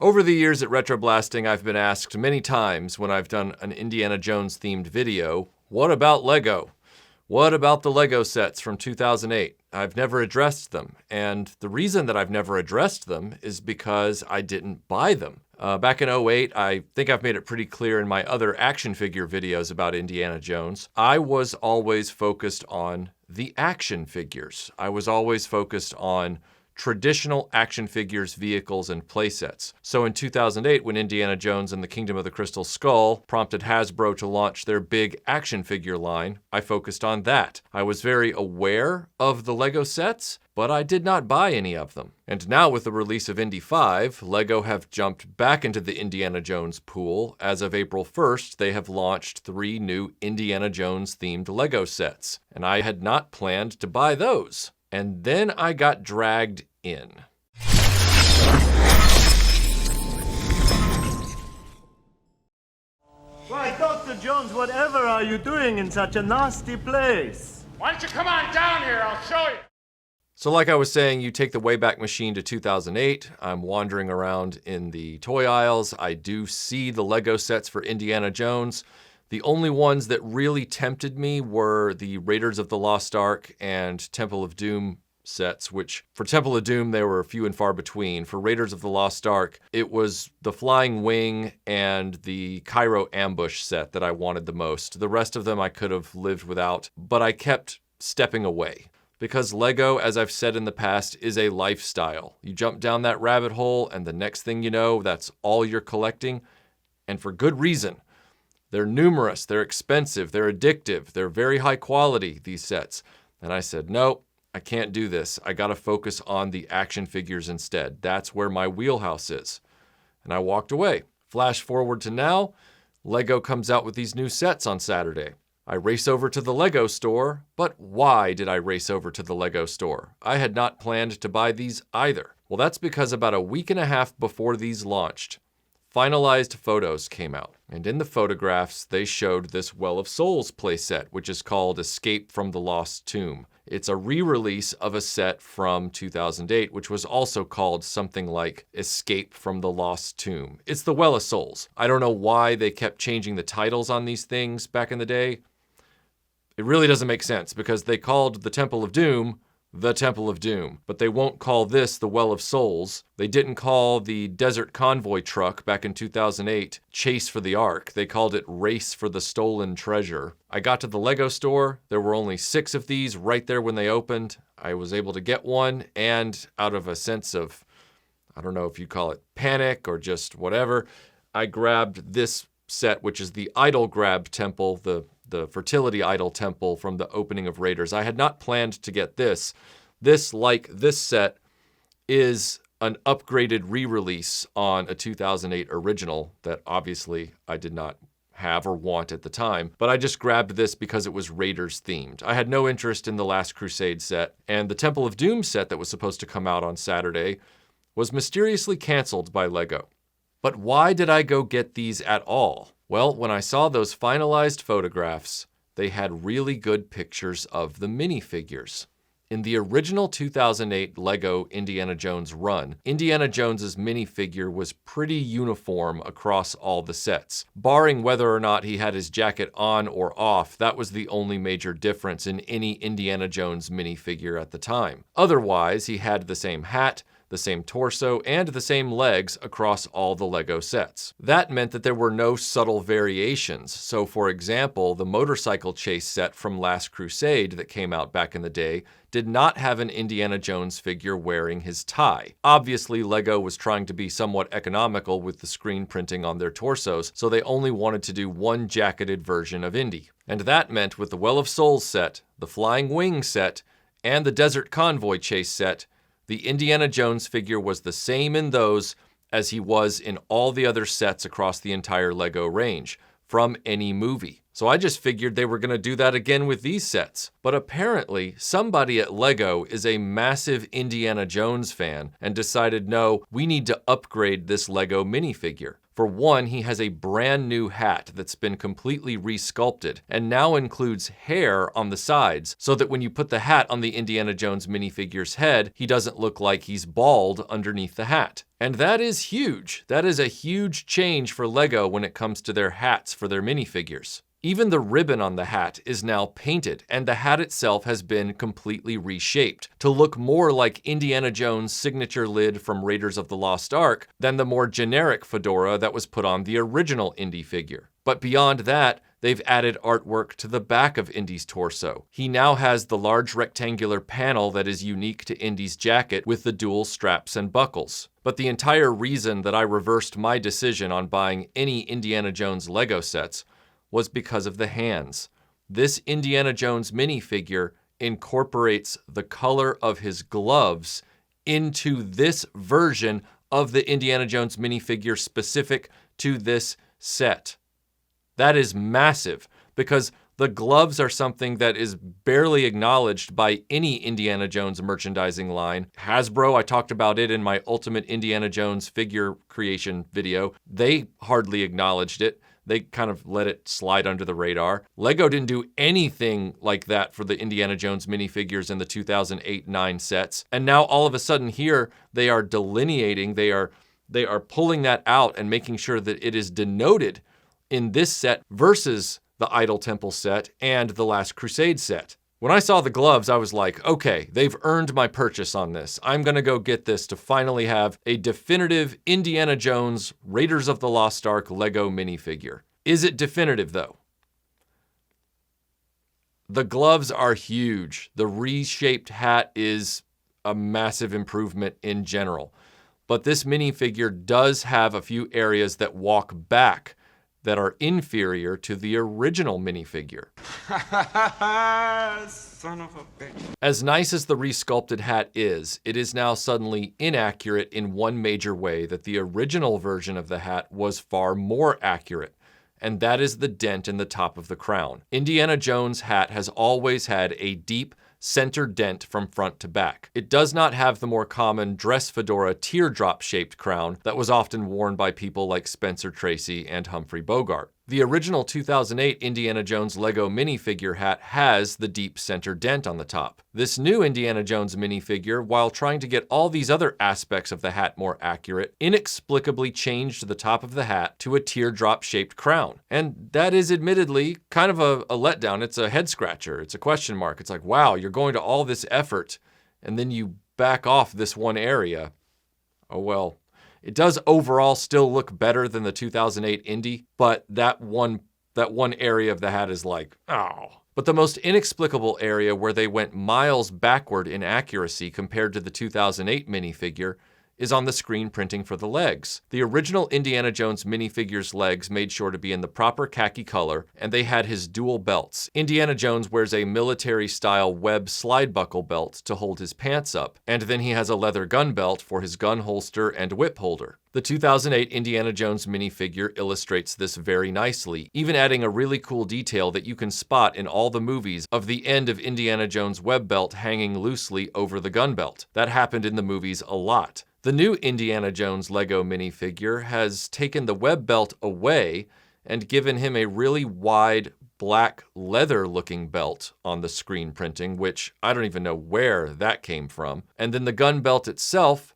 Over the years at RetroBlasting, I've been asked many times when I've done an Indiana Jones themed video, what about Lego? What about the Lego sets from 2008? I've never addressed them, and the reason that I've never addressed them is because I didn't buy them. Back in 2008, I think I've made it pretty clear in my other action figure videos about Indiana Jones, I was always focused on the action figures. I was always focused on traditional action figures, vehicles, and playsets. So in 2008, when Indiana Jones and the Kingdom of the Crystal Skull prompted Hasbro to launch their big action figure line, I focused on that. I was very aware of the Lego sets, but I did not buy any of them. And now with the release of Indy 5, Lego have jumped back into the Indiana Jones pool. As of April 1st, they have launched 3 new Indiana Jones themed Lego sets. And I had not planned to buy those. And then I got dragged in. Why, Dr. Jones, whatever are you doing in such a nasty place? Why don't you come on down here? I'll show you. So like I was saying, you take the Wayback Machine to 2008. I'm wandering around in the toy aisles. I do see the Lego sets for Indiana Jones. The only ones that really tempted me were the Raiders of the Lost Ark and Temple of Doom sets, which for Temple of Doom, they were few and far between. For Raiders of the Lost Ark, it was the Flying Wing and the Cairo Ambush set that I wanted the most. The rest of them I could have lived without, but I kept stepping away. Because Lego, as I've said in the past, is a lifestyle. You jump down that rabbit hole, and the next thing you know, that's all you're collecting, and for good reason. They're numerous, they're expensive, they're addictive, they're very high quality, these sets. And I said, nope, I can't do this. I gotta focus on the action figures instead. That's where my wheelhouse is. And I walked away. Flash forward to now, Lego comes out with these new sets on Saturday. I race over to the Lego store, but why did I race over to the Lego store? I had not planned to buy these either. Well, that's because about a week and a half before these launched, finalized photos came out, and in the photographs, they showed this Well of Souls playset, which is called Escape from the Lost Tomb. It's a re-release of a set from 2008, which was also called something like Escape from the Lost Tomb. It's the Well of Souls. I don't know why they kept changing the titles on these things back in the day. It really doesn't make sense, because they called the Temple of Doom the Temple of Doom, but they won't call this the Well of Souls. They didn't call the Desert Convoy truck back in 2008 Chase for the Ark. They called it Race for the Stolen Treasure. I got to the Lego store. There were only 6 of these right there when they opened. I was able to get one, and out of a sense of, I don't know if you call it panic or just whatever, I grabbed this set, which is the Idol Grab Temple, the fertility idol temple from the opening of Raiders. I had not planned to get this. This, like this set, is an upgraded re-release on a 2008 original that obviously I did not have or want at the time, but I just grabbed this because it was Raiders themed. I had no interest in the Last Crusade set, and the Temple of Doom set that was supposed to come out on Saturday was mysteriously canceled by Lego. But why did I go get these at all? Well, when I saw those finalized photographs, they had really good pictures of the minifigures. In the original 2008 Lego Indiana Jones run, Indiana Jones's minifigure was pretty uniform across all the sets. Barring whether or not he had his jacket on or off, that was the only major difference in any Indiana Jones minifigure at the time. Otherwise, he had the same hat, the same torso, and the same legs across all the Lego sets. That meant that there were no subtle variations. So for example, the motorcycle chase set from Last Crusade that came out back in the day did not have an Indiana Jones figure wearing his tie. Obviously, Lego was trying to be somewhat economical with the screen printing on their torsos, so they only wanted to do one jacketed version of Indy. And that meant with the Well of Souls set, the Flying Wing set, and the Desert Convoy chase set, the Indiana Jones figure was the same in those as he was in all the other sets across the entire Lego range, from any movie. So I just figured they were going to do that again with these sets. But apparently, somebody at LEGO is a massive Indiana Jones fan and decided, no, we need to upgrade this LEGO minifigure. For one, he has a brand new hat that's been completely resculpted and now includes hair on the sides so that when you put the hat on the Indiana Jones minifigure's head, he doesn't look like he's bald underneath the hat. And that is huge. That is a huge change for LEGO when it comes to their hats for their minifigures. Even the ribbon on the hat is now painted, and the hat itself has been completely reshaped to look more like Indiana Jones' signature lid from Raiders of the Lost Ark than the more generic fedora that was put on the original Indy figure. But beyond that, they've added artwork to the back of Indy's torso. He now has the large rectangular panel that is unique to Indy's jacket with the dual straps and buckles. But the entire reason that I reversed my decision on buying any Indiana Jones LEGO sets was because of the hands. This Indiana Jones minifigure incorporates the color of his gloves into this version of the Indiana Jones minifigure specific to this set. That is massive because the gloves are something that is barely acknowledged by any Indiana Jones merchandising line. Hasbro, I talked about it in my Ultimate Indiana Jones figure creation video. They hardly acknowledged it. They kind of let it slide under the radar. LEGO didn't do anything like that for the Indiana Jones minifigures in the 2008-9 sets. And now all of a sudden here, they are delineating, they are pulling that out and making sure that it is denoted in this set versus the Idol Temple set and the Last Crusade set. When I saw the gloves, I was like, okay, they've earned my purchase on this. I'm gonna go get this to finally have a definitive Indiana Jones Raiders of the Lost Ark LEGO minifigure. Is it definitive though? The gloves are huge. The reshaped hat is a massive improvement in general. But this minifigure does have a few areas that walk back that are inferior to the original minifigure. Son of a bitch. As nice as the resculpted hat is, it is now suddenly inaccurate in one major way that the original version of the hat was far more accurate, and that is the dent in the top of the crown. Indiana Jones' hat has always had a deep center dent from front to back. It does not have the more common dress fedora teardrop-shaped crown that was often worn by people like Spencer Tracy and Humphrey Bogart. The original 2008 Indiana Jones LEGO minifigure hat has the deep center dent on the top. This new Indiana Jones minifigure, while trying to get all these other aspects of the hat more accurate, inexplicably changed the top of the hat to a teardrop-shaped crown. And that is admittedly kind of a letdown. It's a head scratcher. It's a question mark. It's like, wow, you're going to all this effort and then you back off this one area. Oh well. It does overall still look better than the 2008 Indy, but that one area of the hat is like, oh. But the most inexplicable area where they went miles backward in accuracy compared to the 2008 minifigure is on the screen printing for the legs. The original Indiana Jones minifigure's legs made sure to be in the proper khaki color, and they had his dual belts. Indiana Jones wears a military-style web slide buckle belt to hold his pants up, and then he has a leather gun belt for his gun holster and whip holder. The 2008 Indiana Jones minifigure illustrates this very nicely, even adding a really cool detail that you can spot in all the movies of the end of Indiana Jones' web belt hanging loosely over the gun belt. That happened in the movies a lot. The new Indiana Jones LEGO minifigure has taken the web belt away and given him a really wide black leather-looking belt on the screen printing, which I don't even know where that came from. And then the gun belt itself,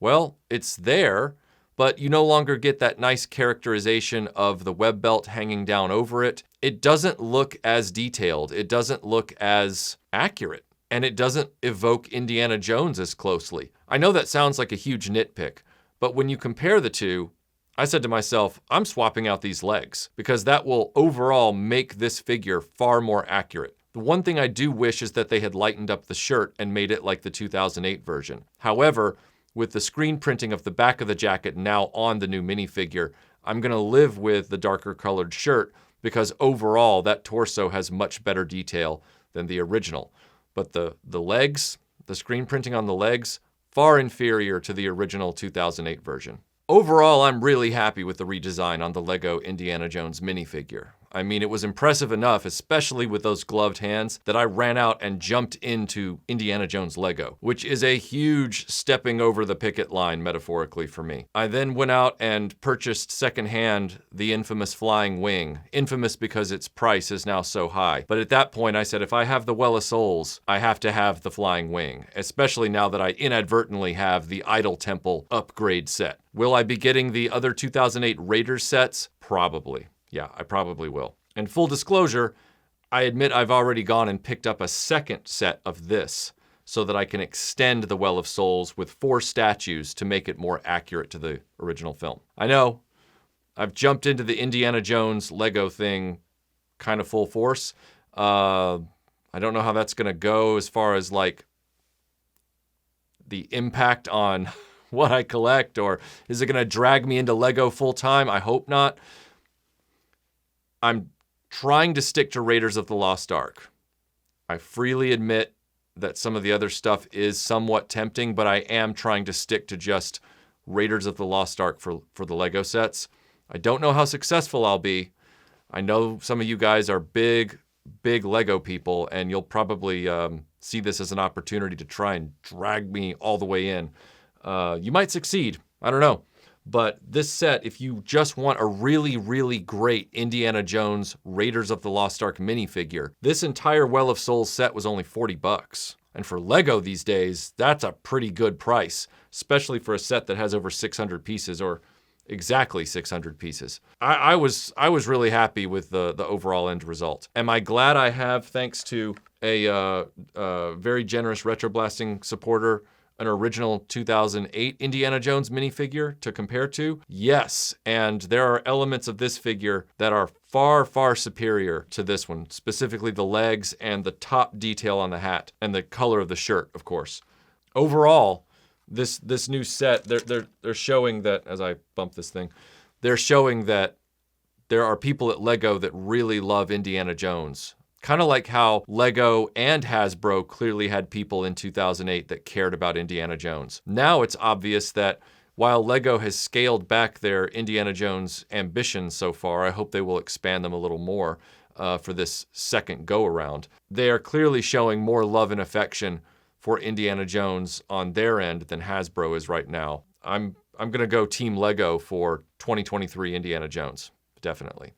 well, it's there, but you no longer get that nice characterization of the web belt hanging down over it. It doesn't look as detailed. It doesn't look as accurate. And it doesn't evoke Indiana Jones as closely. I know that sounds like a huge nitpick, but when you compare the two, I said to myself, I'm swapping out these legs because that will overall make this figure far more accurate. The one thing I do wish is that they had lightened up the shirt and made it like the 2008 version. However, with the screen printing of the back of the jacket now on the new minifigure, I'm going to live with the darker colored shirt because overall that torso has much better detail than the original. But the legs, the screen printing on the legs, far inferior to the original 2008 version. Overall, I'm really happy with the redesign on the LEGO Indiana Jones minifigure. I mean, it was impressive enough, especially with those gloved hands, that I ran out and jumped into Indiana Jones Lego, which is a huge stepping over the picket line metaphorically for me. I then went out and purchased secondhand the infamous flying wing. Infamous because its price is now so high. But at that point I said, if I have the Well of Souls, I have to have the flying wing, especially now that I inadvertently have the Idol Temple upgrade set. Will I be getting the other 2008 Raiders sets? Probably. Yeah, I probably will. And full disclosure, I admit I've already gone and picked up a second set of this so that I can extend the Well of Souls with 4 statues to make it more accurate to the original film. I know, I've jumped into the Indiana Jones Lego thing kind of full force. I don't know how that's going to go as far as like the impact on what I collect, or is it going to drag me into Lego full time? I hope not. I'm trying to stick to Raiders of the Lost Ark. I freely admit that some of the other stuff is somewhat tempting, but I am trying to stick to just Raiders of the Lost Ark for the Lego sets. I don't know how successful I'll be. I know some of you guys are big Lego people, and you'll probably see this as an opportunity to try and drag me all the way in. You might succeed. I don't know. But this set, if you just want a really, really great Indiana Jones Raiders of the Lost Ark minifigure, this entire Well of Souls set was only $40. And for Lego these days, that's a pretty good price, especially for a set that has over 600 pieces, or exactly 600 pieces. I was really happy with the overall end result. Am I glad I have, thanks to a very generous RetroBlasting supporter, an original 2008 Indiana Jones minifigure to compare to? Yes, and there are elements of this figure that are far, far superior to this one, specifically the legs and the top detail on the hat, and the color of the shirt, of course. Overall, this new set, they're showing that, as I bump this thing, they're showing that there are people at Lego that really love Indiana Jones. Kind of like how Lego and Hasbro clearly had people in 2008 that cared about Indiana Jones. Now it's obvious that while Lego has scaled back their Indiana Jones ambitions so far, I hope they will expand them a little more for this second go-around. They are clearly showing more love and affection for Indiana Jones on their end than Hasbro is right now. I'm going to go Team Lego for 2023 Indiana Jones, definitely.